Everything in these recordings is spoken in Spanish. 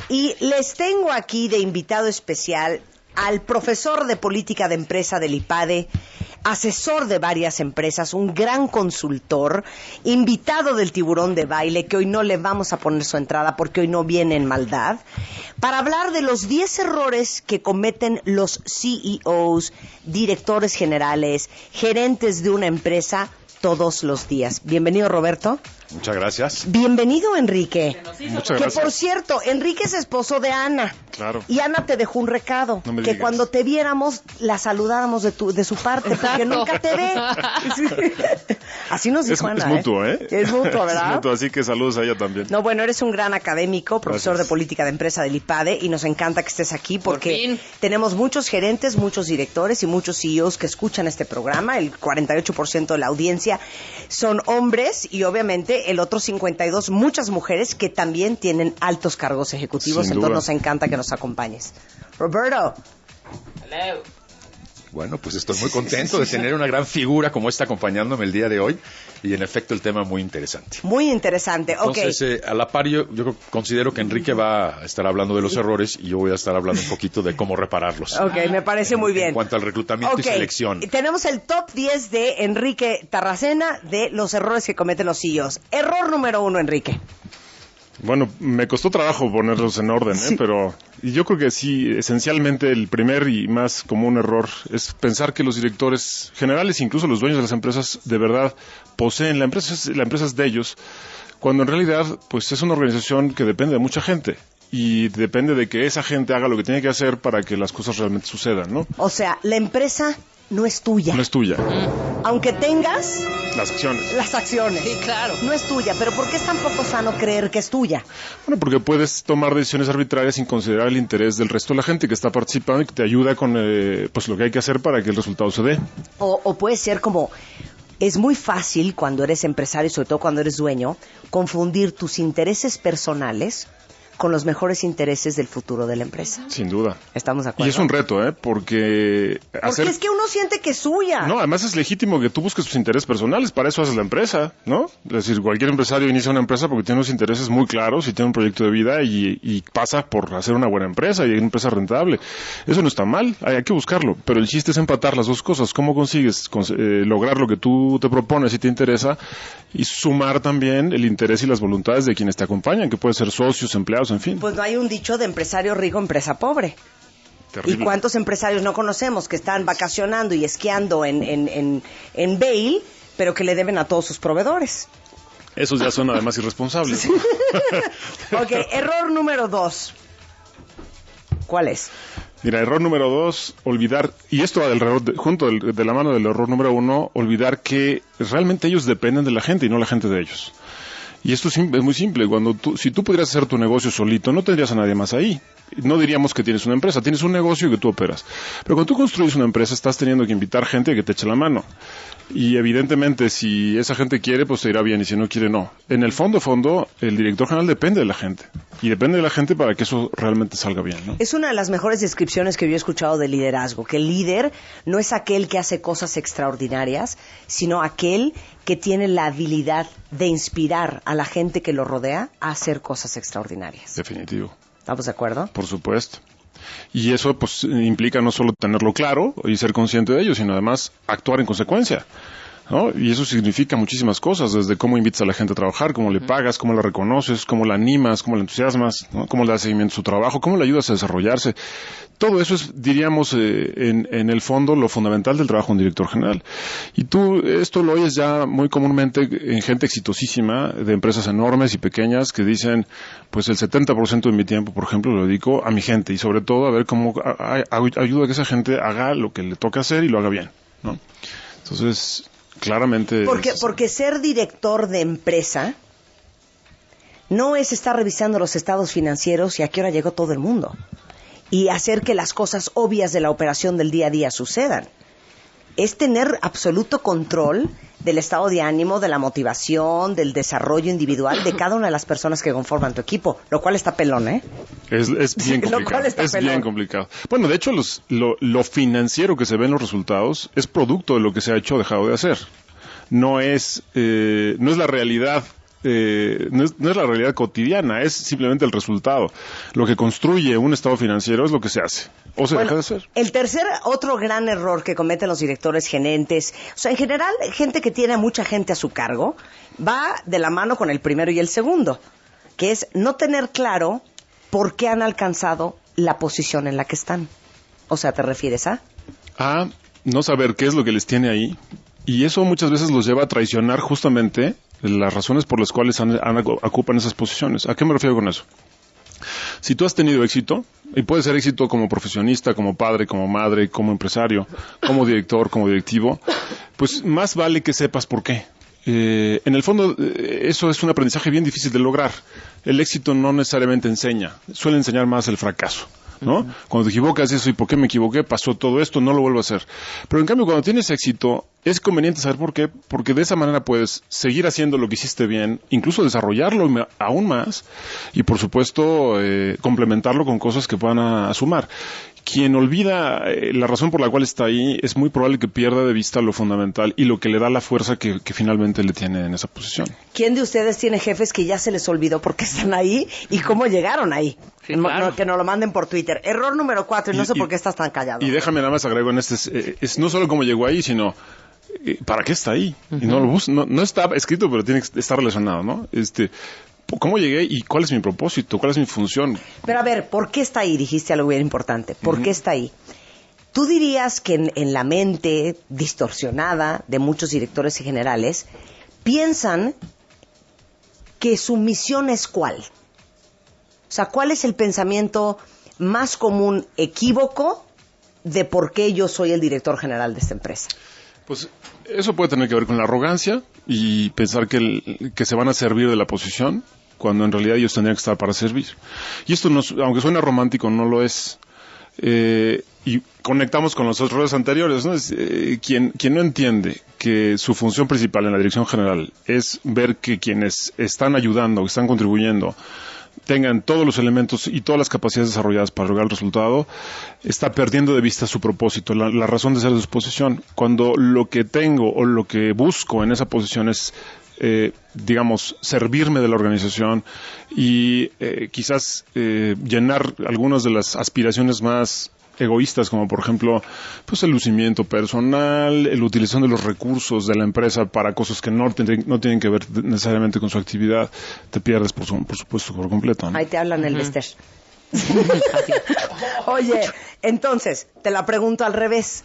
Y les tengo aquí de invitado especial al profesor de política de empresa del IPADE, asesor de varias empresas, un gran consultor, invitado del Tiburón de Baile, que hoy no le vamos a poner su entrada porque hoy no viene en maldad, para hablar de los 10 errores que cometen los CEOs, directores generales, gerentes de una empresa todos los días. Bienvenido, Roberto. Muchas gracias. Bienvenido, Enrique. Muchas gracias. Que por cierto, Enrique es esposo de Ana. Claro. Y Ana te dejó un recado. No me que digas. cuando te viéramos, la saludáramos de su parte, porque nunca te ve. Así nos dijo Ana. Es mutuo, ¿eh? Es mutuo, ¿verdad? Es mutuo, así que saludos a ella también. No, bueno, eres un gran académico, profesor Gracias. de política de empresa del IPADE, y nos encanta que estés aquí porque tenemos muchos gerentes, muchos directores y muchos CEOs que escuchan este programa. El 48% de la audiencia son hombres y obviamente el otro 52% muchas mujeres que también tienen altos cargos ejecutivos. Sin Entonces duda. nos encanta que nos acompañes. Roberto. Hello. Bueno, pues estoy muy contento de tener una gran figura como esta acompañándome el día de hoy y en efecto el tema muy interesante. Muy interesante. Entonces, a la par yo considero que Enrique va a estar hablando de los errores y yo voy a estar hablando un poquito de cómo repararlos. Ok, me parece muy bien. En cuanto al reclutamiento y selección. Tenemos el top 10 de Enrique Tarracena de los errores que cometen los CEOs. Error número 1, Enrique. Bueno, me costó trabajo ponerlos en orden, Sí. pero yo creo que sí, esencialmente el primer y más común error es pensar que los directores generales, incluso los dueños de las empresas, de verdad poseen la empresa es de ellos, cuando en realidad pues es una organización que depende de mucha gente y depende de que esa gente haga lo que tiene que hacer para que las cosas realmente sucedan, ¿no? O sea, la empresa no es tuya. No es tuya, Aunque tengas las acciones. las acciones. Sí, claro. No es tuya, pero ¿por qué es tan poco sano creer que es tuya? Bueno, porque puedes tomar decisiones arbitrarias sin considerar el interés del resto de la gente que está participando y que te ayuda con pues lo que hay que hacer para que el resultado se dé. O puede ser como, es muy fácil cuando eres empresario, sobre todo cuando eres dueño, confundir tus intereses personales con los mejores intereses del futuro de la empresa. Sin duda. ¿Estamos de acuerdo? Y es un reto, porque Porque es que uno siente que es suya. No, además es legítimo que tú busques tus intereses personales, para eso haces la empresa, ¿no? Es decir, cualquier empresario inicia una empresa porque tiene unos intereses muy claros y tiene un proyecto de vida y pasa por hacer una buena empresa y una empresa rentable. Eso no está mal, hay que buscarlo, pero el chiste es empatar las dos cosas. ¿Cómo consigues lograr lo que tú te propones y te interesa y sumar también el interés y las voluntades de quienes te acompañan, que pueden ser socios, empleados, en fin? Pues no hay un dicho de empresario rico, empresa pobre. Terrible. ¿Y cuántos empresarios no conocemos que están vacacionando y esquiando en Vail, pero que le deben a todos sus proveedores? Eso ya suena además irresponsable. Ok, error número 2. ¿Cuál es? Mira, error número 2, olvidar, y esto va junto de la mano del error número 1, olvidar que realmente ellos dependen de la gente y no la gente de ellos. Y esto es muy simple. Si tú pudieras hacer tu negocio solito, no tendrías a nadie más ahí. No diríamos que tienes una empresa, tienes un negocio que tú operas. Pero cuando tú construyes una empresa, estás teniendo que invitar gente que te eche la mano. Y evidentemente, si esa gente quiere, pues te irá bien, y si no quiere, no. En el fondo, el director general depende de la gente. Y depende de la gente para que eso realmente salga bien, ¿no? Es una de las mejores descripciones que yo he escuchado de liderazgo, que el líder no es aquel que hace cosas extraordinarias, sino aquel que tiene la habilidad de inspirar a la gente que lo rodea a hacer cosas extraordinarias. Definitivo. ¿Estamos de acuerdo? Por supuesto. Y eso pues implica no solo tenerlo claro y ser consciente de ello, sino además actuar en consecuencia, ¿no? Y eso significa muchísimas cosas, desde cómo invitas a la gente a trabajar, cómo le pagas, cómo la reconoces, cómo la animas, cómo la entusiasmas, ¿no? Cómo le das seguimiento a su trabajo, cómo le ayudas a desarrollarse. Todo eso es, diríamos, en el fondo, lo fundamental del trabajo de un director general. Y tú esto lo oyes ya muy comúnmente en gente exitosísima, de empresas enormes y pequeñas, que dicen, pues el 70% de mi tiempo, por ejemplo, lo dedico a mi gente, y sobre todo a ver cómo ayuda a que esa gente haga lo que le toca hacer y lo haga bien, ¿no? Entonces, claramente... Porque ser director de empresa no es estar revisando los estados financieros y a qué hora llegó todo el mundo y hacer que las cosas obvias de la operación del día a día sucedan. Es tener absoluto control del estado de ánimo, de la motivación, del desarrollo individual de cada una de las personas que conforman tu equipo, lo cual está pelón, ¿eh? Es bien Lo complicado. cual está Es pelón. bien complicado. Bueno, de hecho, lo financiero que se ve en los resultados es producto de lo que se ha hecho o dejado de hacer. No es la realidad no es la realidad cotidiana, es simplemente el resultado. Lo que construye un estado financiero es lo que se hace, o se deja de hacer. El tercer, otro gran error que cometen los directores gerentes, o sea, en general, gente que tiene mucha gente a su cargo, va de la mano con el primero y el segundo, que es no tener claro por qué han alcanzado la posición en la que están. O sea, ¿te refieres a? A no saber qué es lo que les tiene ahí, y eso muchas veces los lleva a traicionar justamente las razones por las cuales ocupan esas posiciones. ¿A qué me refiero con eso? Si tú has tenido éxito, y puede ser éxito como profesionista, como padre, como madre, como empresario, como director, como directivo, pues más vale que sepas por qué. En el fondo, eso es un aprendizaje bien difícil de lograr. El éxito no necesariamente enseña, suele enseñar más el fracaso, ¿no? Cuando te equivocas, eso, ¿y por qué me equivoqué? Pasó todo esto, no lo vuelvo a hacer. Pero en cambio, cuando tienes éxito, es conveniente saber por qué, porque de esa manera puedes seguir haciendo lo que hiciste bien, incluso desarrollarlo aún más, y por supuesto, complementarlo con cosas que puedan sumar. Quien olvida la razón por la cual está ahí, es muy probable que pierda de vista lo fundamental y lo que le da la fuerza que finalmente le tiene en esa posición. ¿Quién de ustedes tiene jefes que ya se les olvidó por qué están ahí y cómo llegaron ahí? Sí, claro. Que nos lo manden por Twitter. Error número 4, y no sé por qué estás tan callado. Y déjame nada más agrego en este, es no solo cómo llegó ahí, sino ¿para qué está ahí? Y no está escrito, pero tiene que estar relacionado, ¿no? ¿Cómo llegué y cuál es mi propósito? ¿Cuál es mi función? Pero a ver, ¿por qué está ahí? Dijiste algo bien importante. ¿Por qué está ahí? ¿Tú dirías que en la mente distorsionada de muchos directores generales piensan que su misión es cuál? O sea, ¿cuál es el pensamiento más común equívoco de por qué yo soy el director general de esta empresa? Pues eso puede tener que ver con la arrogancia y pensar que se van a servir de la posición, cuando en realidad ellos tendrían que estar para servir. Y esto, aunque suena romántico, no lo es. Y conectamos con los errores anteriores, ¿no? Quien no entiende que su función principal en la dirección general es ver que quienes están ayudando, que están contribuyendo, tengan todos los elementos y todas las capacidades desarrolladas para lograr el resultado, está perdiendo de vista su propósito, la razón de ser de su posición. Cuando lo que tengo o lo que busco en esa posición es, digamos, servirme de la organización y quizás llenar algunas de las aspiraciones más egoístas, como por ejemplo, pues el lucimiento personal, la utilización de los recursos de la empresa para cosas que no tienen que ver necesariamente con su actividad, te pierdes por supuesto por completo, ¿no? Ahí te hablan el Bester. Oye, entonces, te la pregunto al revés.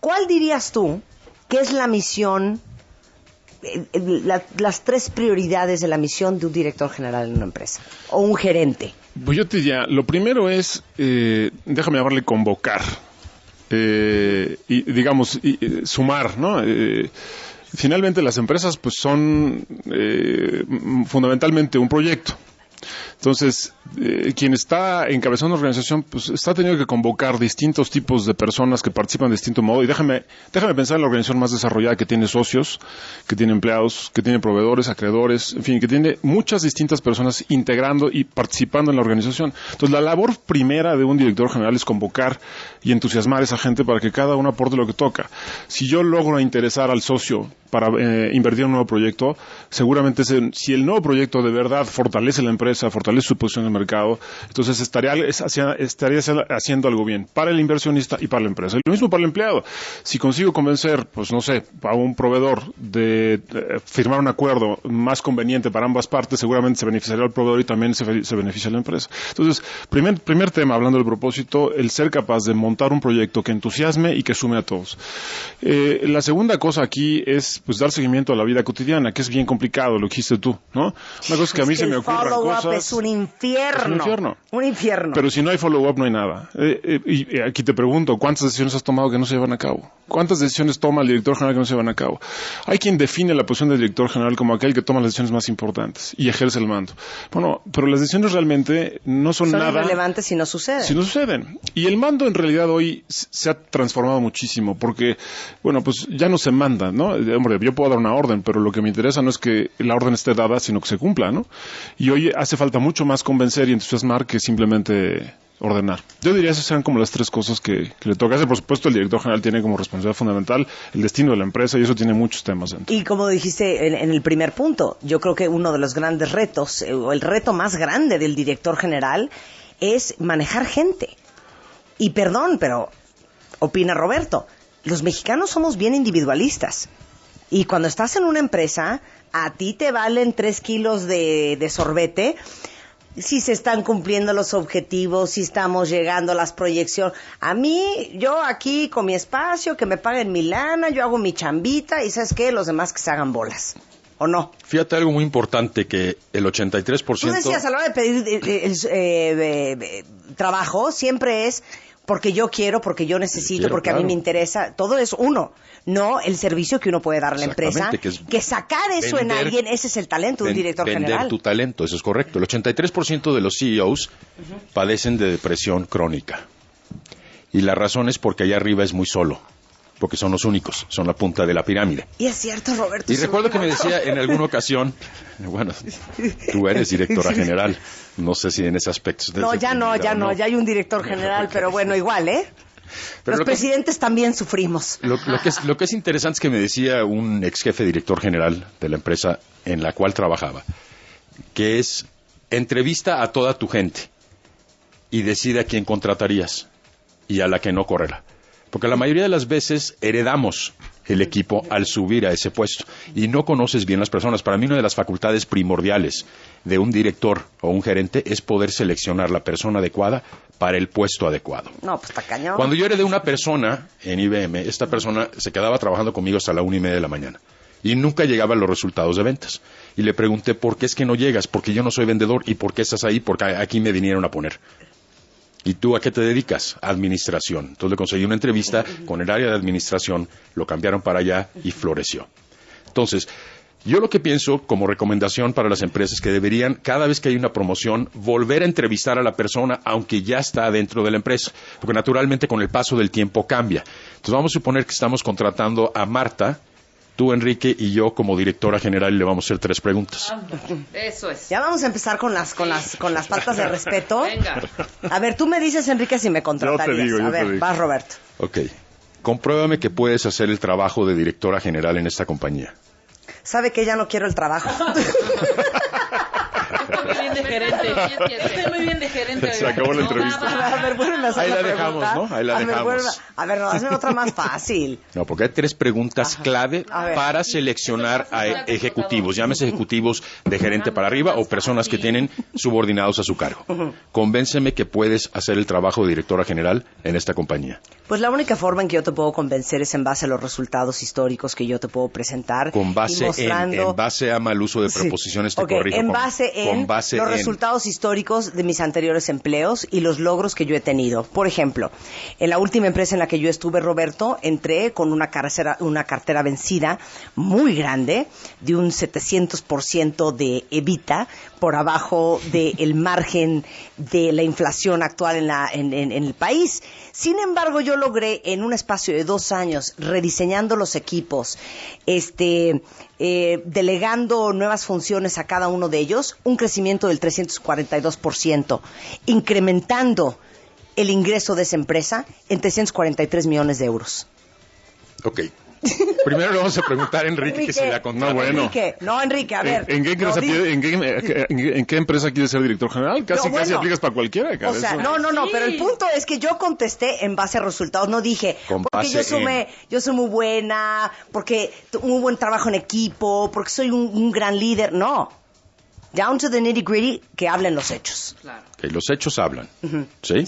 ¿Cuál dirías tú que es la misión, las 3 prioridades de la misión de un director general en una empresa? O un gerente. Pues yo te diría, lo primero es, déjame llamarle convocar, y digamos, sumar, ¿no? Finalmente las empresas pues son fundamentalmente un proyecto. Entonces, quien está encabezando una organización, pues está teniendo que convocar distintos tipos de personas que participan de distinto modo. Y déjame pensar en la organización más desarrollada, que tiene socios, que tiene empleados, que tiene proveedores, acreedores, en fin, que tiene muchas distintas personas integrando y participando en la organización. Entonces, la labor primera de un director general es convocar y entusiasmar a esa gente para que cada uno aporte lo que toca. Si yo logro interesar al socio para invertir en un nuevo proyecto, seguramente si el nuevo proyecto de verdad fortalece la empresa, fortalece su posición en el mercado, entonces estaría haciendo algo bien para el inversionista y para la empresa. Y lo mismo para el empleado. Si consigo convencer, pues no sé, a un proveedor de firmar un acuerdo más conveniente para ambas partes, seguramente se beneficiaría al proveedor y también se beneficia a la empresa. Entonces, primer tema, hablando del propósito, el ser capaz de montar un proyecto que entusiasme y que sume a todos. La segunda cosa aquí es pues dar seguimiento a la vida cotidiana, que es bien complicado, lo que dijiste tú, ¿no? Una cosa es que a mí se me ocurran cosas. Es un infierno. Es un infierno. Un infierno. Pero si no hay follow-up, no hay nada. Y aquí te pregunto, ¿cuántas decisiones has tomado que no se llevan a cabo? ¿Cuántas decisiones toma el director general que no se llevan a cabo? Hay quien define la posición del director general como aquel que toma las decisiones más importantes y ejerce el mando. Bueno, pero las decisiones realmente no son nada. Son irrelevantes si no suceden. Si no suceden. Y el mando en realidad hoy se ha transformado muchísimo porque, bueno, pues ya no se manda, ¿no? Hombre, yo puedo dar una orden, pero lo que me interesa no es que la orden esté dada, sino que se cumpla, ¿no? Y hoy hace falta mucho más convencer y entusiasmar que simplemente ordenar. Yo diría esas sean como las tres cosas que le toca hacer. Por supuesto, el director general tiene como responsabilidad fundamental el destino de la empresa y eso tiene muchos temas dentro. Y como dijiste en el primer punto, yo creo que uno de los grandes retos, o el reto más grande del director general, es manejar gente. Y perdón, pero opina Roberto, los mexicanos somos bien individualistas. Y cuando estás en una empresa, a ti te valen 3 kilos de sorbete si se están cumpliendo los objetivos, si estamos llegando a las proyecciones. A mí, yo aquí con mi espacio, que me paguen mi lana, yo hago mi chambita y ¿sabes qué? Los demás que se hagan bolas. ¿O no? Fíjate algo muy importante, que el 83%... Tú decías, a la hora de pedir trabajo, siempre es porque yo quiero, porque yo necesito, porque claro. A mí me interesa. Todo es uno, no el servicio que uno puede dar a la empresa. Que sacar eso en alguien, ese es el talento de un director general. Vender tu talento, eso es correcto. El 83% de los CEOs padecen de depresión crónica. Y la razón es porque allá arriba es muy solo. Porque son los únicos, son la punta de la pirámide. Y es cierto, Roberto. Y recuerdo que me decía en alguna ocasión, bueno, tú eres directora general, no sé si en ese aspecto... No, ya hay un director general, pero bueno, igual, ¿eh? Pero los presidentes también sufrimos. Lo que es interesante es que me decía un ex jefe director general de la empresa en la cual trabajaba, que es entrevista a toda tu gente y decide a quién contratarías y a la que no correrá. Porque la mayoría de las veces heredamos el equipo al subir a ese puesto y no conoces bien las personas. Para mí una de las facultades primordiales de un director o un gerente es poder seleccionar la persona adecuada para el puesto adecuado. No, pues está cañón. Cuando yo heredé una persona en IBM, esta persona se quedaba trabajando conmigo hasta la 1:30 de la mañana y nunca llegaban los resultados de ventas. Y le pregunté, ¿por qué es que no llegas? Porque yo no soy vendedor. ¿Y por qué estás ahí? Porque aquí me vinieron a poner. ¿Y tú a qué te dedicas? Administración. Entonces le conseguí una entrevista con el área de administración, lo cambiaron para allá y floreció. Entonces, yo lo que pienso como recomendación para las empresas es que deberían, cada vez que hay una promoción, volver a entrevistar a la persona, aunque ya está dentro de la empresa. Porque naturalmente con el paso del tiempo cambia. Entonces vamos a suponer que estamos contratando a Marta, tú, Enrique, y yo como directora general, y le vamos a hacer 3 preguntas. Eso es. Ya vamos a empezar con las faltas de respeto. Venga. A ver, tú me dices, Enrique, si me contratarías. Yo te digo. Vas, Roberto. Ok. Compruébame que puedes hacer el trabajo de directora general en esta compañía. ¿Sabe que ya no quiero el trabajo? Estoy muy bien de gerente. Estoy muy bien de gerente. Se acabó la entrevista. A ver, vuelven a hacer Ahí la pregunta. dejamos, ¿no? Ahí la dejamos. A ver, no, hazme otra más fácil. No, porque hay 3 preguntas clave A ver. para seleccionar a ejecutivos, llámese ejecutivos de gerente para arriba o personas que tienen subordinados a su cargo. Convénceme que puedes hacer el trabajo de directora general en esta compañía. Pues la única forma en que yo te puedo convencer es en base a los resultados históricos que yo te puedo presentar. Con base y mostrando... en base a mal uso de preposiciones, te corrijo. En base en los resultados históricos de mis anteriores empleos y los logros que yo he tenido. Por ejemplo, en la última empresa en la que yo estuve, Roberto, entré con una cartera vencida muy grande, de un 700% de EBITDA, por abajo del margen de la inflación actual en el país. Sin embargo, yo logré en un espacio de 2 años, rediseñando los equipos, delegando nuevas funciones a cada uno de ellos, un crecimiento del 342%, incrementando el ingreso de esa empresa en 343 millones de euros. Ok. Primero le vamos a preguntar a Enrique que se la contó. Enrique, a ver. ¿En qué empresa quieres ser director general? Casi aplicas para cualquiera. O sea, no, pero el punto es que yo contesté en base a resultados. No dije, porque yo soy muy buena, porque muy buen trabajo en equipo, porque soy un gran líder. No. Down to the nitty-gritty, que hablen los hechos. Claro. Que los hechos hablan. ¿Sí?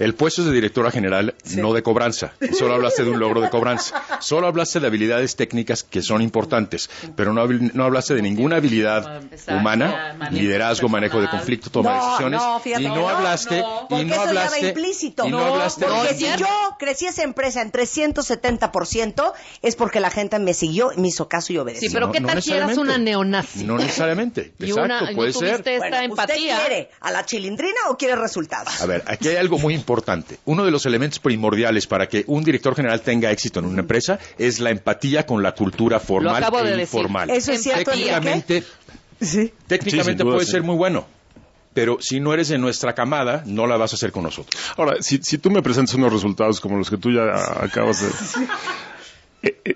El puesto es de directora general, no de cobranza. Solo hablaste de un logro de cobranza. Solo hablaste de habilidades técnicas que son importantes, pero no hablaste de ninguna habilidad humana, liderazgo, manejo de conflicto, toma de decisiones. Fíjate, y no hablaste. Porque y no eso hablaste. ya va implícito. Y no hablaste. Porque si yo crecí esa empresa en 370%, es porque la gente me siguió, me hizo caso y obedeció. Sí, pero ¿qué tal si eras una neonazi? No necesariamente. Exacto, puede ser. Esta empatía. ¿Usted quiere a la chilindrina o quiere resultados? A ver, aquí hay algo muy importante. Uno de los elementos primordiales para que un director general tenga éxito en una empresa es la empatía con la cultura formal e informal. Eso es cierto. Técnicamente puede ser muy bueno, pero si no eres de nuestra camada, no la vas a hacer con nosotros. Ahora, si tú me presentas unos resultados como los que tú ya acabas de...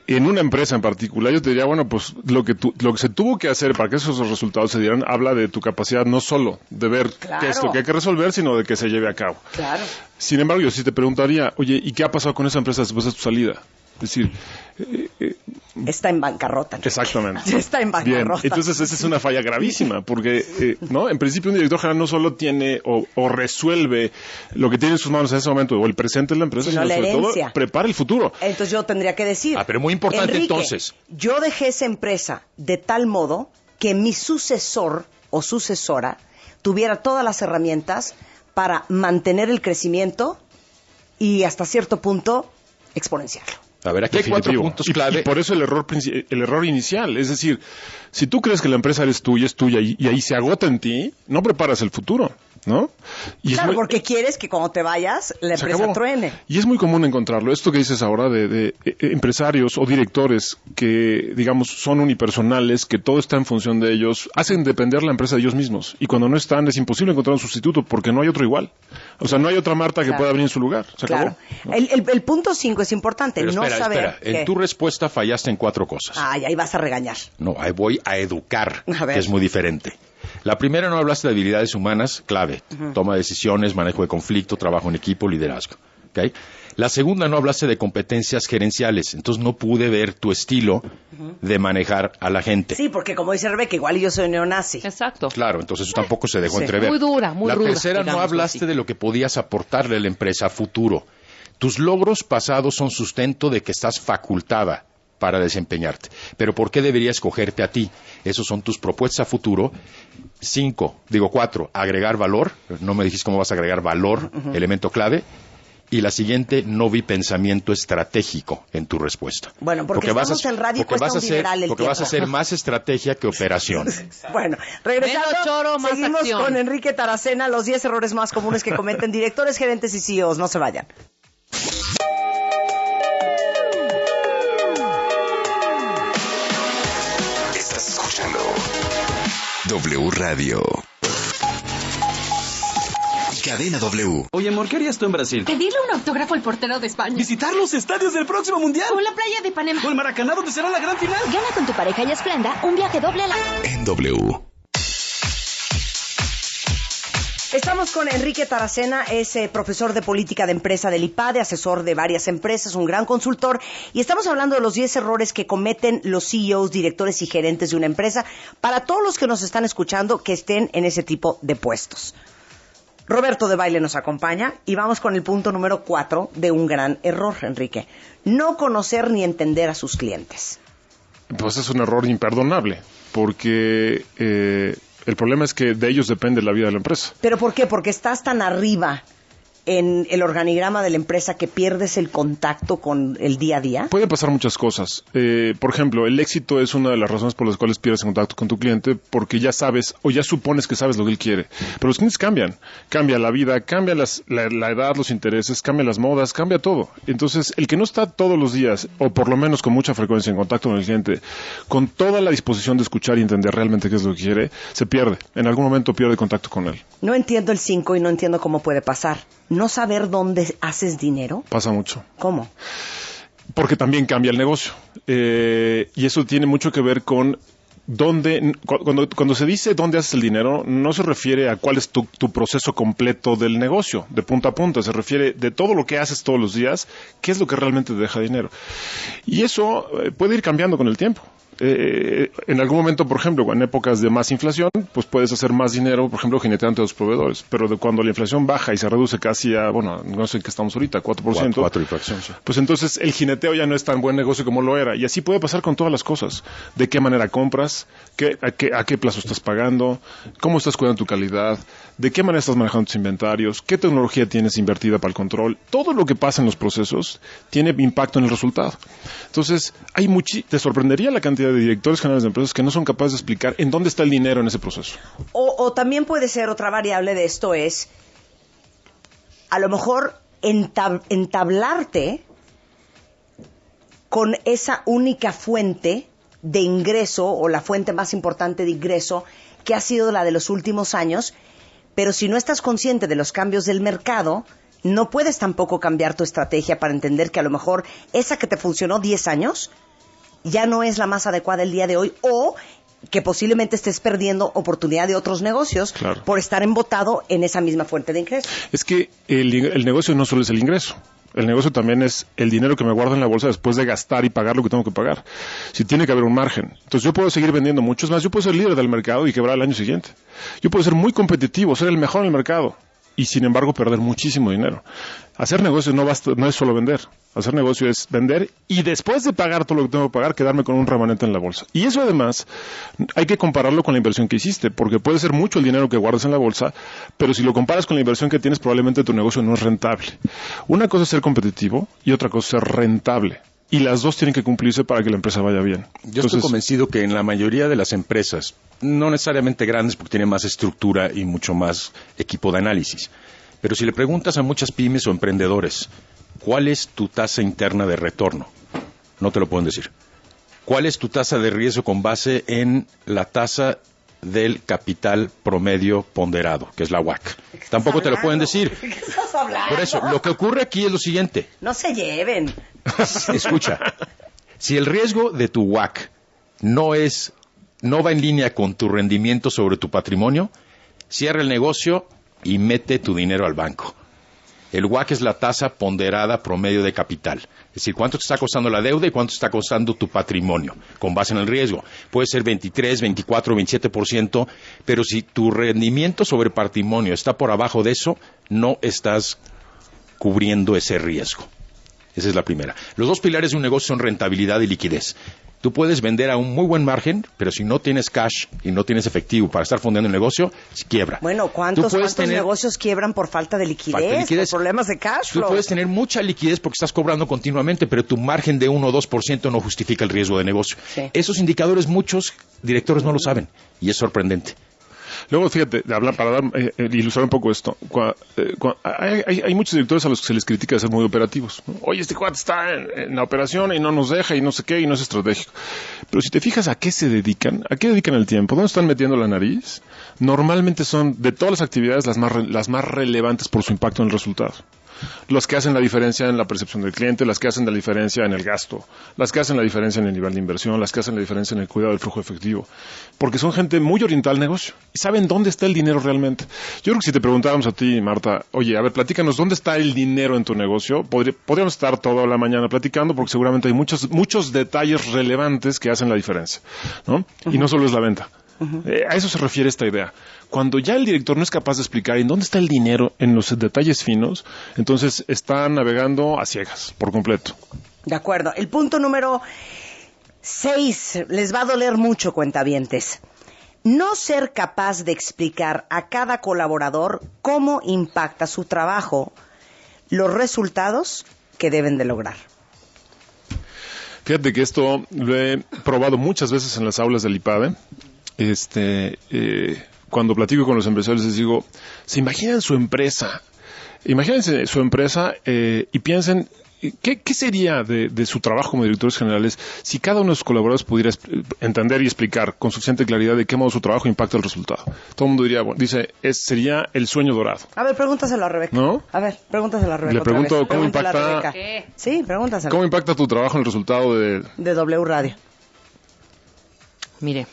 En una empresa en particular, yo te diría, bueno, pues lo que se tuvo que hacer para que esos resultados se dieran, habla de tu capacidad no solo de ver qué es lo que hay que resolver, sino de que se lleve a cabo. Claro. Sin embargo, yo sí te preguntaría, oye, ¿y qué ha pasado con esa empresa después de tu salida? Es decir... está en bancarrota. Exactamente. Está en bancarrota. Bien, entonces esa es una falla gravísima, porque ¿no? En principio un director general no solo tiene o resuelve lo que tiene en sus manos en ese momento, o el presente de la empresa, sino sobre todo prepara el futuro. Entonces yo tendría que decir... pero muy importante, Enrique, entonces. Yo dejé esa empresa de tal modo que mi sucesor o sucesora tuviera todas las herramientas para mantener el crecimiento y hasta cierto punto exponenciarlo. A ver, aquí hay 4 puntos clave. Y por eso el error inicial. Es decir, si tú crees que la empresa es tuya y ahí se agota en ti, no preparas el futuro, ¿no? Y claro, porque quieres que cuando te vayas, la empresa truene. Y es muy común encontrarlo. Esto que dices ahora de empresarios o directores que, digamos, son unipersonales, que todo está en función de ellos, hacen depender la empresa de ellos mismos. Y cuando no están, es imposible encontrar un sustituto porque no hay otro igual. O sea, no hay otra Marta que pueda venir en su lugar. Se acabó. ¿No? El punto 5 es importante. Pero no saber. En tu respuesta fallaste en 4 cosas. Ay, ahí vas a regañar. No, ahí voy a educar, que es muy diferente. La primera, no hablaste de habilidades humanas clave. Toma de decisiones, manejo de conflicto, trabajo en equipo, liderazgo. ¿Okay? La segunda, no hablaste de competencias gerenciales. Entonces no pude ver tu estilo de manejar a la gente. Sí, porque como dice Rebeca, igual yo soy neonazi. Exacto. Claro, entonces eso tampoco se dejó entrever. Muy dura, muy ruda. La tercera, no hablaste de lo que podías aportarle a la empresa a futuro. Tus logros pasados son sustento de que estás facultada para desempeñarte. Pero ¿por qué debería escogerte a ti? Esos son tus propuestas a futuro. 4, agregar valor. No me dijiste cómo vas a agregar valor, elemento clave. Y la siguiente, no vi pensamiento estratégico en tu respuesta. Bueno, porque estamos en radio y cuesta un dineral el Porque tiempo. vas a hacer más estrategia que operación. Bueno, regresando, menos choro, más seguimos acción. con Enrique Taracena, los 10 errores más comunes que cometen directores, gerentes y CEOs. No se vayan. Estás escuchando W Radio. Cadena W. Oye, amor, ¿qué harías tú en Brasil? Pedirle un autógrafo al portero de España. Visitar los estadios del próximo mundial. O la playa de Ipanema. O el Maracaná, donde será la gran final. Gana con tu pareja y Esplenda un viaje doble a la... En W. Estamos con Enrique Taracena, es profesor de política de empresa del IPADE, asesor de varias empresas, un gran consultor, y estamos hablando de los 10 errores que cometen los CEOs, directores y gerentes de una empresa, para todos los que nos están escuchando que estén en ese tipo de puestos. Roberto de Baile nos acompaña y vamos con el punto número 4 de un gran error, Enrique. No conocer ni entender a sus clientes. Pues es un error imperdonable, porque el problema es que de ellos depende la vida de la empresa. ¿Pero por qué? Porque estás tan arriba en el organigrama de la empresa que pierdes el contacto con el día a día. Pueden pasar muchas cosas. Por ejemplo, el éxito es una de las razones por las cuales pierdes el contacto con tu cliente, porque ya sabes o ya supones que sabes lo que él quiere. Pero los clientes cambian. Cambia la vida, cambia la edad, los intereses, cambia las modas, cambia todo. Entonces, el que no está todos los días, o por lo menos con mucha frecuencia en contacto con el cliente, con toda la disposición de escuchar y entender realmente qué es lo que quiere, se pierde. En algún momento pierde contacto con él. No entiendo el 5 y no entiendo cómo puede pasar. ¿No saber dónde haces dinero? Pasa mucho. ¿Cómo? Porque también cambia el negocio. Y eso tiene mucho que ver con dónde... Cuando se dice dónde haces el dinero, no se refiere a cuál es tu proceso completo del negocio, de punta a punta. Se refiere de todo lo que haces todos los días, qué es lo que realmente te deja dinero. Y eso puede ir cambiando con el tiempo. En algún momento, por ejemplo, en épocas de más inflación, pues puedes hacer más dinero, por ejemplo, jineteando a los proveedores. Pero cuando la inflación baja y se reduce casi a, bueno, no sé en qué estamos ahorita, 4%. 4 y fracción, sí. Pues entonces el jineteo ya no es tan buen negocio como lo era. Y así puede pasar con todas las cosas. De qué manera compras, a qué plazo estás pagando, cómo estás cuidando tu calidad, de qué manera estás manejando tus inventarios, qué tecnología tienes invertida para el control. Todo lo que pasa en los procesos tiene impacto en el resultado. Entonces, te sorprendería la cantidad de directores generales de empresas que no son capaces de explicar en dónde está el dinero en ese proceso. O también puede ser otra variable de esto es, a lo mejor entablarte con esa única fuente de ingreso o la fuente más importante de ingreso que ha sido la de los últimos años, Pero si no estás consciente de los cambios del mercado, no puedes tampoco cambiar tu estrategia para entender que a lo mejor esa que te funcionó 10 años ya no es la más adecuada el día de hoy, o que posiblemente estés perdiendo oportunidad de otros negocios por estar embotado en esa misma fuente de ingreso. Es que el negocio no solo es el ingreso. El negocio también es el dinero que me guardo en la bolsa después de gastar y pagar lo que tengo que pagar. Si tiene que haber un margen. Entonces yo puedo seguir vendiendo muchos más. Yo puedo ser líder del mercado y quebrar el año siguiente. Yo puedo ser muy competitivo, ser el mejor en el mercado y sin embargo perder muchísimo dinero. Hacer negocio no es solo vender. Hacer negocio es vender y después de pagar todo lo que tengo que pagar, quedarme con un remanente en la bolsa. Y eso además hay que compararlo con la inversión que hiciste, porque puede ser mucho el dinero que guardas en la bolsa, pero si lo comparas con la inversión que tienes, probablemente tu negocio no es rentable. Una cosa es ser competitivo y otra cosa es ser rentable. Y las dos tienen que cumplirse para que la empresa vaya bien. Yo estoy convencido que en la mayoría de las empresas, no necesariamente grandes porque tienen más estructura y mucho más equipo de análisis, pero si le preguntas a muchas pymes o emprendedores, ¿cuál es tu tasa interna de retorno? No te lo pueden decir. ¿Cuál es tu tasa de riesgo con base en la tasa del capital promedio ponderado, que es la WACC? Tampoco te lo pueden decir. ¿Qué estás hablando? Por eso, lo que ocurre aquí es lo siguiente. No se lleven. Escucha, si el riesgo de tu WACC no va en línea con tu rendimiento sobre tu patrimonio, cierra el negocio y mete tu dinero al banco. El WACC es la tasa ponderada promedio de capital. Es decir, cuánto te está costando la deuda y cuánto te está costando tu patrimonio, con base en el riesgo. Puede ser 23, 24, 27%, pero si tu rendimiento sobre patrimonio está por abajo de eso, no estás cubriendo ese riesgo. Esa es la primera. Los dos pilares de un negocio son rentabilidad y liquidez. Tú puedes vender a un muy buen margen, pero si no tienes cash y no tienes efectivo para estar fondeando el negocio, quiebra. Bueno, ¿cuántos negocios quiebran por falta de liquidez? Por problemas de cash flow. Tú puedes tener mucha liquidez porque estás cobrando continuamente, pero tu margen de 1 o 2% no justifica el riesgo de negocio. Sí. Esos indicadores muchos directores no lo saben y es sorprendente. Luego, fíjate, para ilustrar un poco esto, hay muchos directores a los que se les critica de ser muy operativos, ¿no? Oye, este cuate está en la operación y no nos deja y no sé qué y no es estratégico. Pero si te fijas a qué se dedican, a qué dedican el tiempo, dónde están metiendo la nariz, normalmente son de todas las actividades las más relevantes por su impacto en el resultado. Las que hacen la diferencia en la percepción del cliente, las que hacen la diferencia en el gasto, las que hacen la diferencia en el nivel de inversión, las que hacen la diferencia en el cuidado del flujo efectivo, porque son gente muy orientada al negocio y saben dónde está el dinero realmente. Yo creo que si te preguntáramos a ti, Marta, oye, a ver, platícanos, ¿dónde está el dinero en tu negocio? Podríamos estar toda la mañana platicando porque seguramente hay muchos detalles relevantes que hacen la diferencia, ¿no? Y no solo es la venta. A eso se refiere esta idea. Cuando ya el director no es capaz de explicar en dónde está el dinero en los detalles finos, entonces está navegando a ciegas, por completo. De acuerdo. El punto número 6, les va a doler mucho, cuentavientes. No ser capaz de explicar a cada colaborador cómo impacta su trabajo los resultados que deben de lograr. Fíjate que esto lo he probado muchas veces en las aulas del IPADE. Cuando platico con los empresarios les digo, ¿se imaginan su empresa? Imagínense su empresa y piensen, ¿qué sería de su trabajo como directores generales si cada uno de sus colaboradores pudiera entender y explicar con suficiente claridad de qué modo su trabajo impacta el resultado? Todo el mundo diría, sería el sueño dorado. A ver, pregúntaselo a Rebeca. ¿No? A ver, pregúntaselo a Rebeca. Le pregunto cómo impacta... Sí, pregúntaselo. ¿Cómo impacta tu trabajo en el resultado de W Radio? Mire,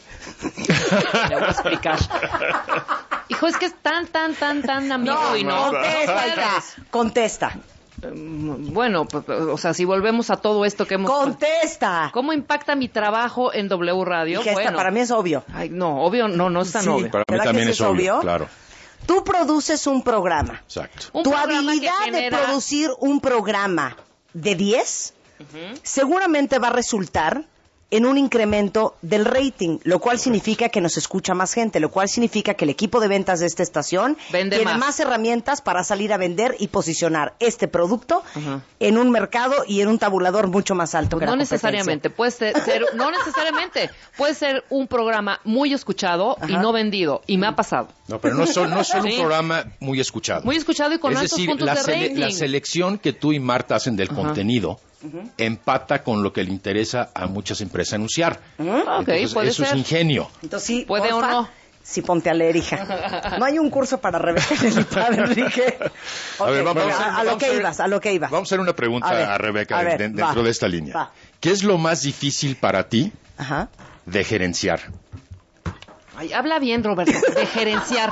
le voy a explicar. Hijo, es que es tan amigo y no. Contesta. Bueno, o sea, si volvemos a todo esto que hemos... ¡Contesta! ¿Cómo impacta mi trabajo en W Radio? Bueno, para mí es obvio. Ay, no, obvio, no es tan obvio. Para mí también es obvio, claro. Tú produces un programa. Exacto. Tu habilidad de producir un programa de 10 seguramente va a resultar en un incremento del rating, lo cual significa que nos escucha más gente, lo cual significa que el equipo de ventas de esta estación tiene más herramientas para salir a vender y posicionar este producto en un mercado y en un tabulador mucho más alto que la competencia. Necesariamente, no necesariamente, puede ser un programa muy escuchado y no vendido, y me ha pasado. No, pero no es solo un programa muy escuchado. Muy escuchado y con altos puntos de rating. La selección que tú y Marta hacen del contenido empata con lo que le interesa a muchas empresas anunciar. Entonces, puede eso ser. es ingenio. Entonces, sí, puede o no. Sí, ponte a leer, hija. No hay un curso para Rebeca en el IPAD, Enrique. A ver, Ok, a lo que ibas. Vamos a hacer una pregunta a Rebeca dentro de esta línea. Va. ¿Qué es lo más difícil para ti Ajá. de gerenciar? Ay, habla bien, Roberto, de gerenciar.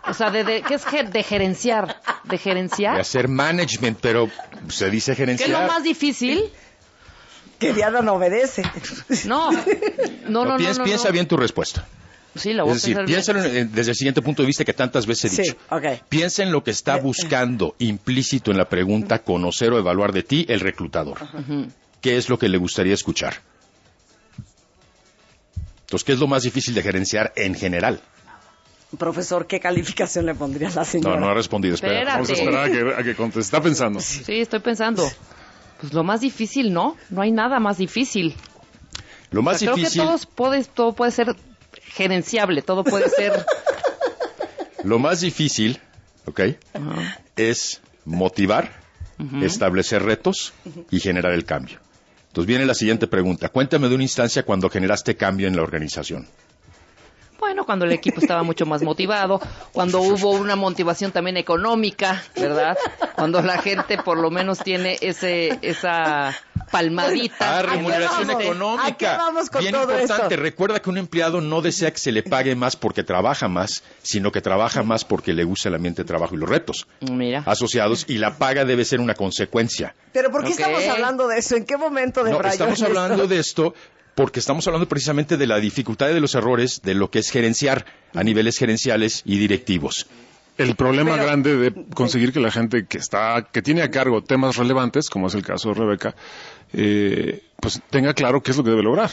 O sea, ¿qué es de gerenciar? ¿De gerenciar? De hacer management, pero se dice ¿Qué gerenciar. es lo más difícil? Que Diana no obedece. No. Piensa bien tu respuesta. Sí, la voy Es decir, piénsalo desde el siguiente punto de vista que tantas veces he dicho. Sí, ok. Piensa en lo que está buscando implícito en la pregunta conocer o evaluar de ti el reclutador. ¿Qué es lo que le gustaría escuchar? Entonces, ¿qué es lo más difícil de gerenciar en general? Profesor, ¿qué calificación le pondría a la señora? No ha respondido. Espera. Vamos a esperar a que conteste. Está pensando. Sí, estoy pensando. Pues lo más difícil, ¿no? No hay nada más difícil. Lo más Creo difícil... que todo puede ser gerenciable, todo puede ser... Lo más difícil, ¿ok? Es motivar, establecer retos y generar el cambio. Entonces viene la siguiente pregunta. Cuéntame de una instancia cuando generaste cambio en la organización. Bueno, cuando el equipo estaba mucho más motivado, cuando hubo una motivación también económica, ¿verdad? Cuando la gente por lo menos tiene esa palmadita. Remuneración ¿A qué económica. vamos con Bien todo importante. esto? Recuerda que un empleado no desea que se le pague más porque trabaja más, sino que trabaja más porque le gusta el ambiente de trabajo y los retos Mira. asociados, y la paga debe ser una consecuencia. ¿Pero por qué Ok. estamos hablando de eso? ¿En qué momento de No, Brian estamos hablando de esto porque estamos hablando precisamente de la dificultad y de los errores de lo que es gerenciar a niveles gerenciales y directivos. El problema grande de conseguir que la gente que tiene a cargo temas relevantes, como es el caso de Rebeca, pues tenga claro qué es lo que debe lograr.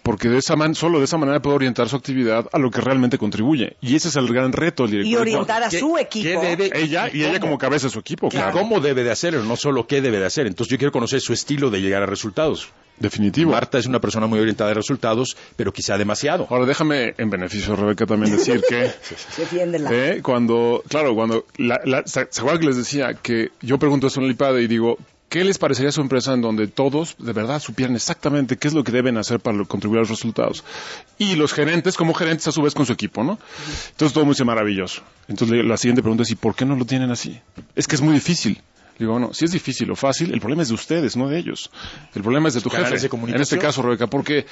Porque solo de esa manera puede orientar su actividad a lo que realmente contribuye. Y ese es el gran reto del director. Y orientar a su equipo. Ella como cabeza de su equipo, claro. ¿Cómo debe de hacerlo? No solo qué debe de hacer. Entonces yo quiero conocer su estilo de llegar a resultados. Definitivo. Marta es una persona muy orientada a resultados, pero quizá demasiado. Ahora déjame, en beneficio de Rebeca, también decir que Defiéndela. cuando ¿se acuerdan que les decía que yo pregunto eso en el IPAD y digo, ¿qué les parecería a su empresa en donde todos de verdad supieran exactamente qué es lo que deben hacer para contribuir a los resultados? Y los gerentes, como gerentes a su vez con su equipo, ¿no? Entonces todo muy maravilloso. Entonces la siguiente pregunta es, ¿y por qué no lo tienen así? Es que es muy difícil. Digo, bueno, si es difícil o fácil, el problema es de ustedes, no de ellos. El problema es de tu Canales jefe, de comunicación. en este caso, Rebeca, porque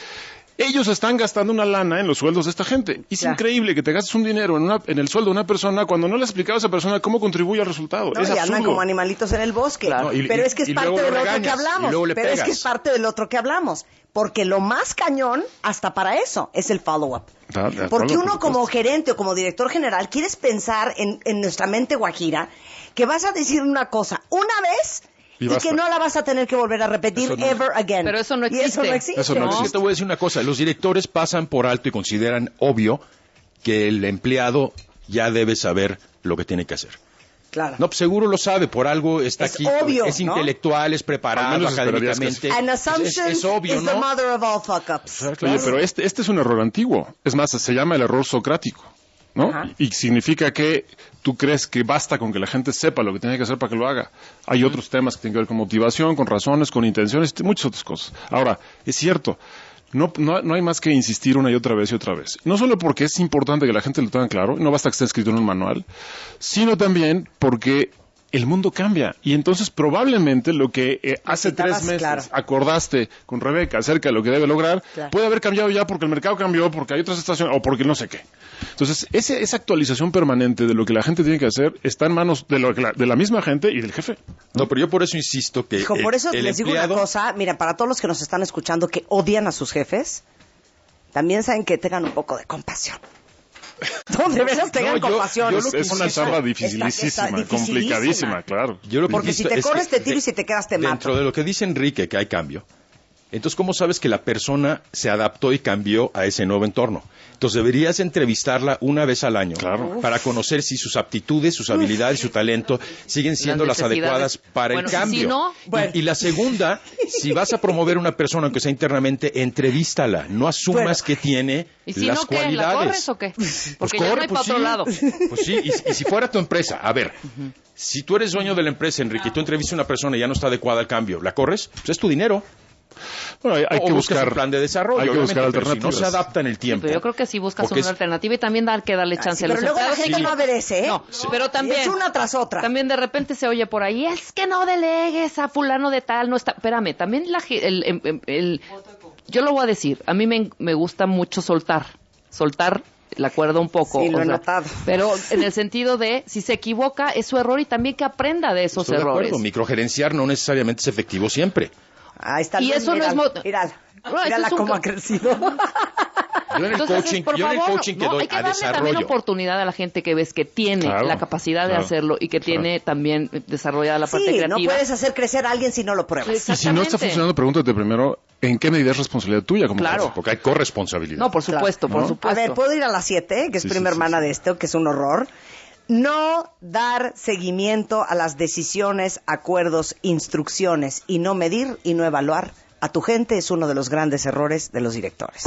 ellos están gastando una lana en los sueldos de esta gente. Y es increíble que te gastes un dinero en el sueldo de una persona cuando no le has explicado a esa persona cómo contribuye al resultado. No, es y andan absurdo. como animalitos en el bosque. Claro. Pero es que es Y parte luego del lo otro que regañas, hablamos. y luego le Pero es que pegas. es parte del otro que hablamos. Porque lo más cañón, hasta para eso, es el follow-up. De acuerdo, Porque por uno como supuesto. gerente o como director general quieres pensar en nuestra mente guajira que vas a decir una cosa una vez y basta. que no la vas a tener que volver a repetir Eso no. ever again. Pero eso no Y eso no existe. existe. Eso no Yo existe. te voy a decir una cosa, los directores pasan por alto y consideran obvio que el empleado ya debe saber lo que tiene que hacer. Claro. No, pues seguro lo sabe, por algo está Es aquí, obvio, es ¿no? intelectual, es Al preparado menos esperarías que académicamente. An assumption Es obvio, is the ¿no? mother of all fuck-ups. Oye, pero este es un error antiguo. Es más, se llama el error socrático, ¿no? Ajá. Y significa que tú crees que basta con que la gente sepa lo que tiene que hacer para que lo haga. Hay otros temas que tienen que ver con motivación, con razones, con intenciones, muchas otras cosas. Ahora, es cierto, no hay más que insistir una y otra vez y otra vez. No solo porque es importante que la gente lo tenga claro, no basta que esté escrito en un manual, sino también porque el mundo cambia. Y entonces probablemente lo que hace Necesitabas, 3 meses claro. acordaste con Rebeca acerca de lo que debe lograr, Claro. puede haber cambiado ya porque el mercado cambió, porque hay otras estaciones o porque no sé qué. Entonces, esa actualización permanente de lo que la gente tiene que hacer está en manos de la misma gente y del jefe. No, pero yo por eso insisto que Hijo, por eso el les digo empleado... una cosa, mira, para todos los que nos están escuchando que odian a sus jefes, también saben que tengan un poco de compasión. No, de veras tengan No, yo compasión. lo que Es una insisto- chamba dificilísima, Está complicadísima, claro. Yo lo que Porque si insisto te es corres que te tiro y si te quedas te mato. Dentro de lo que dice Enrique, que hay cambio, entonces, ¿cómo sabes que la persona se adaptó y cambió a ese nuevo entorno? Entonces, deberías entrevistarla una vez al año Claro. para conocer si sus aptitudes, sus habilidades, su talento siguen siendo las necesidades. adecuadas para Bueno, el y si cambio. no, bueno. Y la segunda, si vas a promover una persona, aunque sea internamente, entrevístala. No asumas Bueno. que tiene ¿Y si las no qué? ¿La cualidades. corres o qué? Porque ya corre, no hay pues para otro sí. lado. Pues sí, y si fuera tu empresa, a ver, si tú eres dueño de la empresa, Enrique, y tú entrevistas a una persona y ya no está adecuada al cambio, ¿la corres? Pues es tu dinero. Bueno, hay que buscar un plan de desarrollo. Hay que buscar pero alternativas. Si no se adapta en el tiempo. Pero yo creo que sí buscas Porque una alternativa y también hay que darle chance a los pero luego la empleados. gente no obedece, ¿eh? No, pero también es una tras otra. También de repente se oye por ahí, es que no delegues a fulano de tal, no está. Espérame, también yo lo voy a decir, a mí me gusta mucho soltar la cuerda un poco. Sí, lo he notado. Pero en el sentido de, si se equivoca, es su error y también que aprenda de esos Estoy de errores. acuerdo. Microgerenciar no necesariamente es efectivo siempre. Ahí está. Y eso no es Mírala, No, mírala eso es cómo ha crecido. Yo en el Entonces, por favor, coaching que doy hay que a darle también desarrollo. oportunidad a la gente que ves que tiene Claro, la capacidad de claro, hacerlo y que tiene también desarrollada la parte Sí, creativa. no puedes hacer crecer a alguien si no lo pruebas. Y si no está funcionando, pregúntate primero, ¿en qué medida es responsabilidad tuya como Claro. jefe? Porque hay corresponsabilidad. No, por supuesto, Claro, por ¿no? supuesto. A ver, ¿puedo ir a las 7? Que es Sí, prima sí, hermana sí. de esto, que es un horror. No dar seguimiento a las decisiones, acuerdos, instrucciones y no medir y no evaluar a tu gente es uno de los grandes errores de los directores.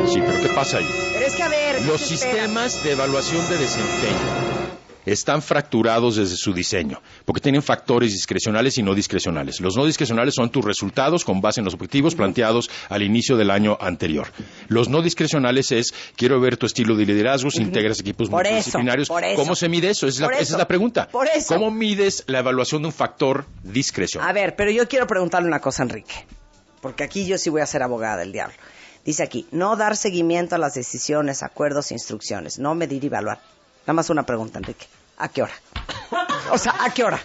Sí, pero ¿qué pasa ahí? Pero es que, a ver... Los ¿qué te espera? sistemas de evaluación de desempeño están fracturados desde su diseño, porque tienen factores discrecionales y no discrecionales. Los no discrecionales son tus resultados con base en los objetivos planteados al inicio del año anterior. Los no discrecionales es, quiero ver tu estilo de liderazgo, si integras equipos Por eso, multidisciplinarios. por eso. ¿Cómo se mide eso? Esa es la pregunta. Por eso. ¿Cómo mides la evaluación de un factor discrecional? A ver, pero yo quiero preguntarle una cosa a Enrique, porque aquí yo sí voy a ser abogada del diablo. Dice aquí, no dar seguimiento a las decisiones, acuerdos, instrucciones, no medir y evaluar. Nada más una pregunta, Enrique. ¿A qué hora? O sea, ¿a qué hora?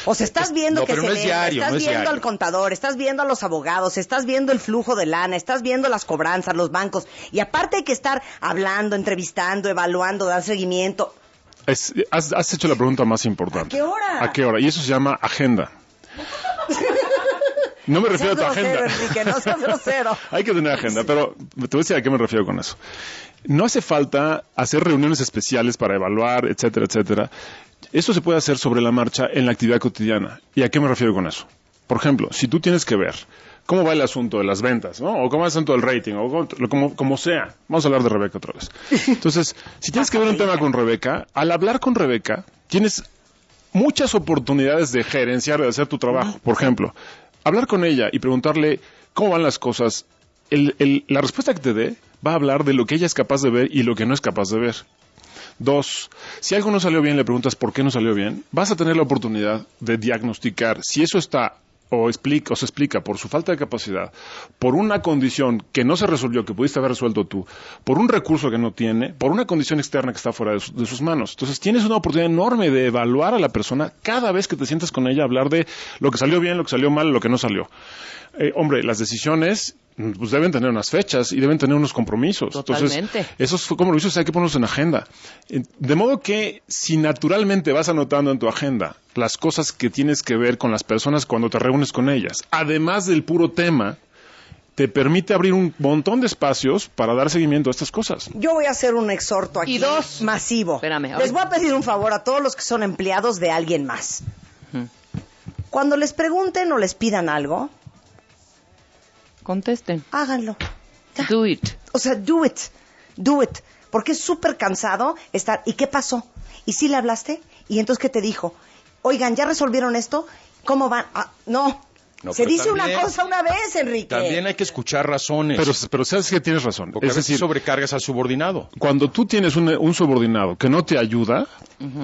O sea, estás viendo No, que pero se no es eleva, diario, estás no es viendo diario. al contador, estás viendo a los abogados, estás viendo el flujo de lana, estás viendo las cobranzas, los bancos. Y aparte hay que estar hablando, entrevistando, evaluando, dar seguimiento. Has hecho la pregunta más importante. ¿A qué hora? ¿A qué hora? Y eso se llama agenda. No me refiero a tu Seas grosero, agenda. Enrique, no seas grosero. Hay que tener agenda, pero te voy a decir a qué me refiero con eso. No hace falta hacer reuniones especiales para evaluar, etcétera, etcétera. Eso se puede hacer sobre la marcha en la actividad cotidiana. ¿Y a qué me refiero con eso? Por ejemplo, si tú tienes que ver cómo va el asunto de las ventas, ¿no? O cómo va el asunto del rating, o como sea. Vamos a hablar de Rebeca otra vez. Entonces, si tienes que ver un tema con Rebeca, al hablar con Rebeca, tienes muchas oportunidades de gerenciar, de hacer tu trabajo. Por ejemplo, hablar con ella y preguntarle cómo van las cosas. La respuesta que te dé va a hablar de lo que ella es capaz de ver y lo que no es capaz de ver. 2, si algo no salió bien, le preguntas por qué no salió bien, vas a tener la oportunidad de diagnosticar si eso está o se explica por su falta de capacidad, por una condición que no se resolvió, que pudiste haber resuelto tú, por un recurso que no tiene, por una condición externa que está fuera de sus manos. Entonces tienes una oportunidad enorme de evaluar a la persona cada vez que te sientas con ella, hablar de lo que salió bien, lo que salió mal, lo que no salió. Hombre, las decisiones pues deben tener unas fechas y deben tener unos compromisos. Totalmente. Entonces, esos compromisos hay que ponerlos en agenda. De modo que si naturalmente vas anotando en tu agenda las cosas que tienes que ver con las personas cuando te reúnes con ellas, además del puro tema, te permite abrir un montón de espacios para dar seguimiento a estas cosas. Yo voy a hacer un exhorto aquí Y 2, masivo. espérame, Les voy a pedir un favor a todos los que son empleados de alguien más. Cuando les pregunten o les pidan algo, contesten. háganlo. Ya. Do it. O sea, do it. Do it. Porque es súper cansado estar, ¿y qué pasó? ¿Y sí le hablaste? ¿Y entonces qué te dijo? Oigan, ¿ya resolvieron esto? ¿Cómo van? Ah, no. No, Se pero dice también- una cosa una vez, Enrique. También hay que escuchar razones. Pero sabes que tienes razón. Porque a Es veces decir, sobrecargas al subordinado. cuando tú tienes un subordinado que no te ayuda,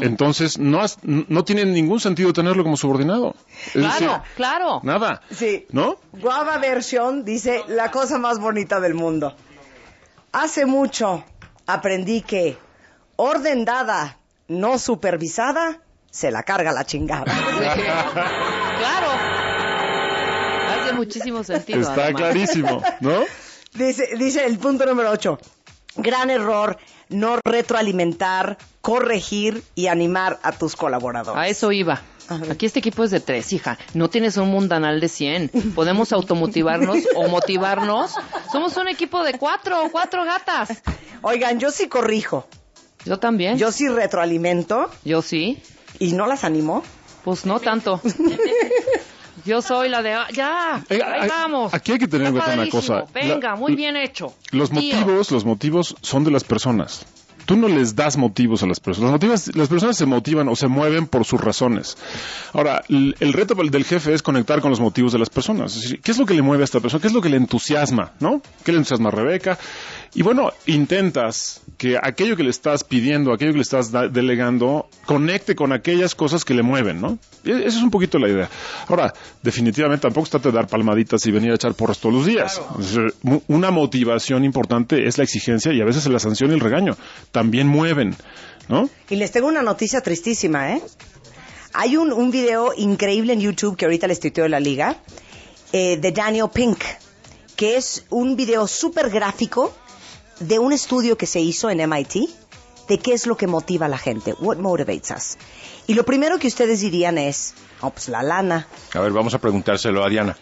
entonces no tiene ningún sentido tenerlo como subordinado. Es Claro, decir, claro. nada. Sí. ¿No? Guava Version dice la cosa más bonita del mundo. Hace mucho aprendí que orden dada, no supervisada, se la carga la chingada. Claro. Hace muchísimo sentido. Está además. clarísimo, ¿no? Dice el punto número 8. Gran error, no retroalimentar, corregir y animar a tus colaboradores. A eso iba. Aquí este equipo es de 3, hija. No tienes un mundanal de 100. Podemos automotivarnos o motivarnos. Somos un equipo de 4 gatas. Oigan, yo sí corrijo, Yo también. yo sí retroalimento Yo sí. y no las animo. Pues no tanto. Yo soy la de... Ya, ahí vamos. Aquí hay que tener en Está cuenta una padrísimo. cosa. Venga, muy bien hecho. Los Tío. motivos son de las personas. tú no les das motivos a las personas. Las personas se motivan o se mueven por sus razones. Ahora, el reto del jefe es conectar con los motivos de las personas. Es decir, ¿qué es lo que le mueve a esta persona? ¿Qué es lo que le entusiasma? ¿No? ¿Qué le entusiasma a Rebeca? Y bueno, intentas que aquello que le estás pidiendo, aquello que le estás delegando, conecte con aquellas cosas que le mueven, ¿no? Y esa es un poquito la idea. Ahora, definitivamente tampoco se trata de dar palmaditas y venir a echar porras todos los días. Claro. Una motivación importante es la exigencia y a veces la sanción y el regaño. También mueven, ¿no? Y les tengo una noticia tristísima, ¿eh? Hay un video increíble en YouTube que ahorita les tuiteo de la liga, de Daniel Pink, que es un video súper gráfico de un estudio que se hizo en MIT de qué es lo que motiva a la gente. What motivates us? Y lo primero que ustedes dirían es, pues la lana. A ver, vamos a preguntárselo a Diana.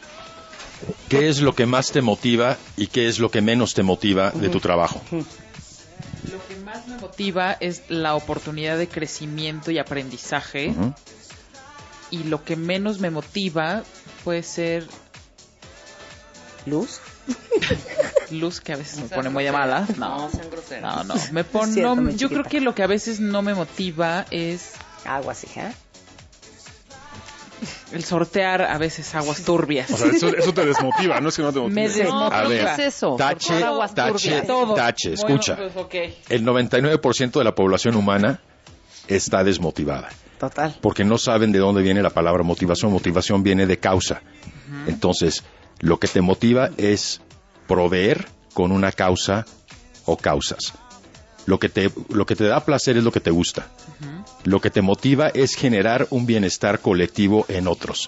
¿Qué es lo que más te motiva y qué es lo que menos te motiva de tu trabajo? Lo que más me motiva es la oportunidad de crecimiento y aprendizaje. Y lo que menos me motiva puede ser... ¿Luz? Luz, que a veces me pone muy de malas. No, sean groseros. No. Yo creo que lo que a veces no me motiva es... Aguas, hija. El sortear a veces aguas turbias. O sea, eso te desmotiva, no es que no te motive. Me desmotiva. A ver, ¿qué es eso? Tache, escucha. Bueno, pues, okay. El 99% de la población humana está desmotivada. Total. Porque no saben de dónde viene la palabra motivación. Motivación viene de causa. Entonces, lo que te motiva es proveer con una causa o causas. Lo que te da placer es lo que te gusta. Lo que te motiva es generar un bienestar colectivo en otros.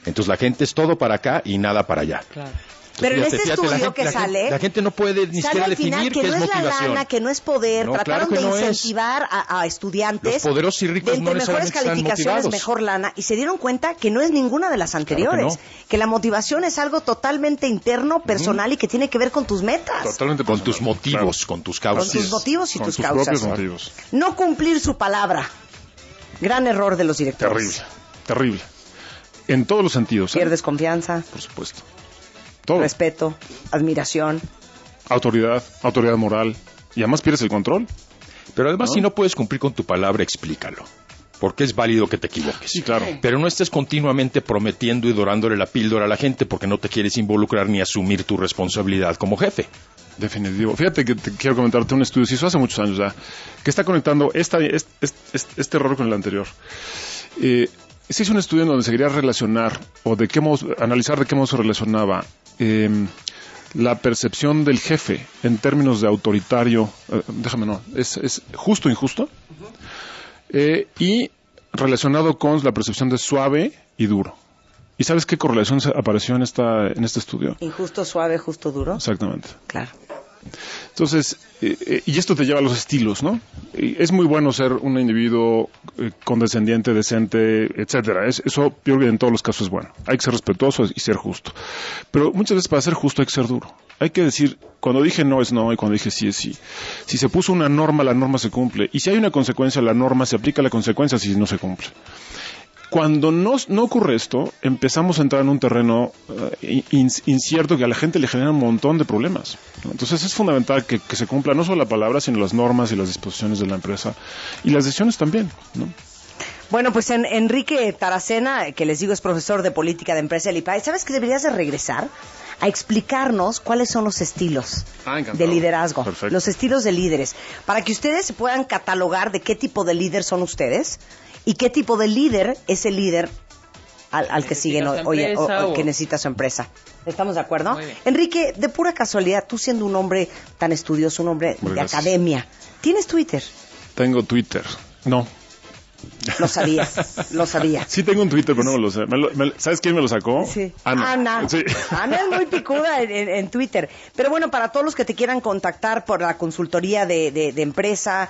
Entonces la gente es todo para acá y nada para allá. Claro. Pero en este estudio que sale... La gente no puede ni siquiera definir qué es motivación. Que no es la lana, que no es poder. Trataron de incentivar a estudiantes... Los poderosos y ricos no necesariamente mejores calificaciones, están mejor lana. Y se dieron cuenta que no es ninguna de las anteriores. Claro que la motivación es algo totalmente interno, personal y que tiene que ver con tus metas. Totalmente con personal. tus motivos, Claro. con tus causas. Con tus motivos y Con tus tus causas. propios motivos. No cumplir su palabra. Gran error de los directores. Terrible. En todos los sentidos. Pierdes confianza, Por supuesto. Todo. respeto, admiración. Autoridad moral. Y además pierdes el control. Pero además, si no puedes cumplir con tu palabra, explícalo. Porque es válido que te equivoques. Sí, claro. Pero no estés continuamente prometiendo y dorándole la píldora a la gente porque no te quieres involucrar ni asumir tu responsabilidad como jefe. Definitivo. Fíjate que quiero comentarte un estudio, se hizo hace muchos años ya, que está conectando este error con el anterior. Se hizo un estudio en donde se quería relacionar, analizar de qué modo se relacionaba la percepción del jefe en términos de autoritario, es justo o injusto, y relacionado con la percepción de suave y duro. ¿Y sabes qué correlación apareció en este estudio? Injusto, suave, justo, duro. Exactamente. Claro. Entonces, y esto te lleva a los estilos, ¿no? Es muy bueno ser un individuo condescendiente, decente, etcétera. Eso yo creo que en todos los casos es bueno. Hay que ser respetuoso y ser justo. Pero muchas veces para ser justo hay que ser duro. Hay que decir, cuando dije no es no y cuando dije sí es sí. Si se puso una norma, la norma se cumple. Y si hay una consecuencia, la norma se aplica a la consecuencia si no se cumple. Cuando no ocurre esto, empezamos a entrar en un terreno incierto que a la gente le genera un montón de problemas, ¿no? Entonces es fundamental que se cumpla no solo la palabra, sino las normas y las disposiciones de la empresa y las decisiones también, ¿no? Bueno, pues Enrique Taracena, que les digo es profesor de política de empresa del IPADE, ¿sabes que deberías de regresar a explicarnos cuáles son los estilos de liderazgo? Perfecto. Los estilos de líderes, para que ustedes se puedan catalogar de qué tipo de líder son ustedes y qué tipo de líder es el líder al que siguen hoy o que necesita su empresa. ¿Estamos de acuerdo? Muy bien. Enrique, de pura casualidad, tú siendo un hombre tan estudioso, un hombre de Gracias. academia, ¿tienes Twitter? Tengo Twitter. No. Lo sabía. Sí tengo un Twitter, pero no me lo sé. ¿Sabes quién me lo sacó? Sí. Ana. Sí. Ana es muy picuda en Twitter. Pero bueno, para todos los que te quieran contactar por la consultoría de empresa,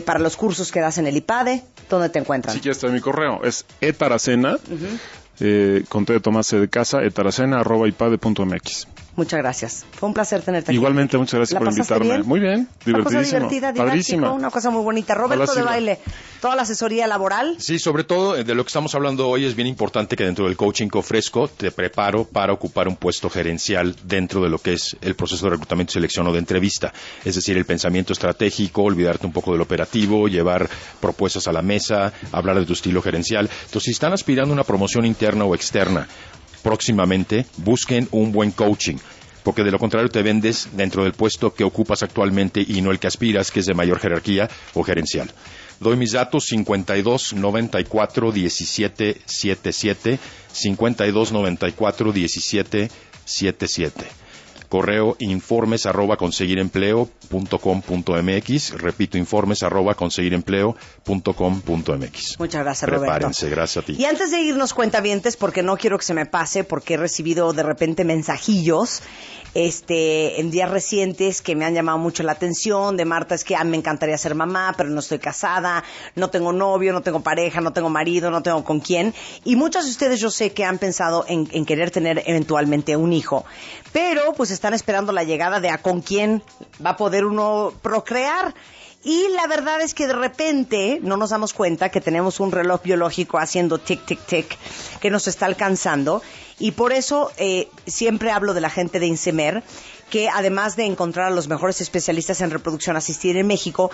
para los cursos que das en el IPADE, ¿dónde te encuentran? Sí, ya está en mi correo. Es etaracena, con T de Tomás C de casa, etaracena@ipade.mx. Muchas gracias. Fue un placer tenerte aquí. Igualmente, muchas gracias por invitarme. Bien? Muy bien, divertidísimo. Una cosa divertida, padrísima. una cosa muy bonita. Roberto de Baile, toda la asesoría laboral. Sí, sobre todo de lo que estamos hablando hoy es bien importante que dentro del coaching que ofrezco te preparo para ocupar un puesto gerencial dentro de lo que es el proceso de reclutamiento, selección o de entrevista. Es decir, el pensamiento estratégico, olvidarte un poco del operativo, llevar propuestas a la mesa, hablar de tu estilo gerencial. Entonces, si están aspirando a una promoción interna o externa, próximamente busquen un buen coaching, porque de lo contrario te vendes dentro del puesto que ocupas actualmente y no el que aspiras, que es de mayor jerarquía o gerencial. Doy mis datos: 52 94 17 77, 52 94 17 77. Correo informes@conseguirempleo.com.mx. Repito, informes@conseguirempleo.com.mx. Muchas gracias, Roberto. Prepárense, gracias a ti. Y antes de irnos, cuentavientes, porque no quiero que se me pase, porque he recibido de repente mensajillos en días recientes que me han llamado mucho la atención, de Marta, es que me encantaría ser mamá, pero no estoy casada, no tengo novio, no tengo pareja, no tengo marido, no tengo con quién. Y muchos de ustedes yo sé que han pensado en querer tener eventualmente un hijo, pero pues están esperando la llegada de a con quién va a poder uno procrear. Y la verdad es que de repente no nos damos cuenta que tenemos un reloj biológico haciendo tic, tic, tic, que nos está alcanzando. Y por eso siempre hablo de la gente de INSEMER, que además de encontrar a los mejores especialistas en reproducción asistida en México,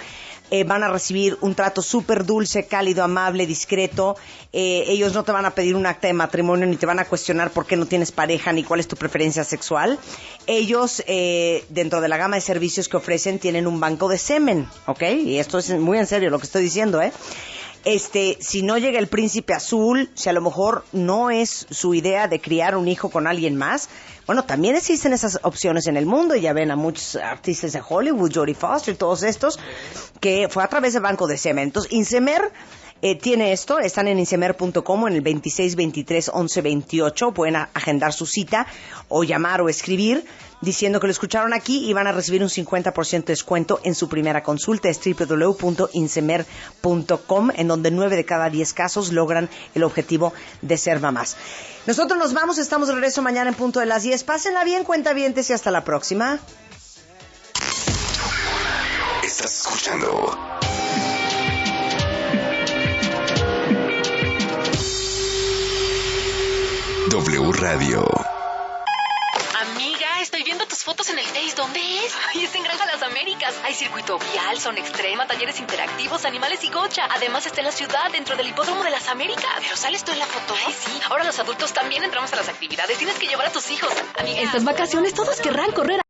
van a recibir un trato súper dulce, cálido, amable, discreto. Ellos no te van a pedir un acta de matrimonio, ni te van a cuestionar por qué no tienes pareja, ni cuál es tu preferencia sexual. Ellos, dentro de la gama de servicios que ofrecen, tienen un banco de semen, ¿ok? Y esto es muy en serio lo que estoy diciendo, si no llega el príncipe azul, si a lo mejor no es su idea de criar un hijo con alguien más, bueno, también existen esas opciones en el mundo. Ya ven a muchos artistas de Hollywood, Jodie Foster y todos estos, que fue a través del banco de semen. Entonces, INSEMER tiene esto, están en insemer.com, en el 2623-1128, pueden agendar su cita o llamar o escribir diciendo que lo escucharon aquí y van a recibir un 50% de descuento en su primera consulta. Es www.insemer.com, en donde 9 de cada 10 casos logran el objetivo de ser mamás. Nosotros nos vamos, estamos de regreso mañana en punto de las 10. Pásenla bien, cuentavientes, y hasta la próxima. Estás escuchando W Radio. Amiga, estoy viendo tus fotos en el Face. ¿Dónde es? Ay, es en Granja Las Américas. Hay circuito vial, zona extrema, talleres interactivos, animales y gocha. Además está en la ciudad, dentro del Hipódromo de las Américas. ¿Pero sales tú en la foto? Ay, sí. Ahora los adultos también entramos a las actividades. Tienes que llevar a tus hijos. Amiga. Estas vacaciones todos querrán correr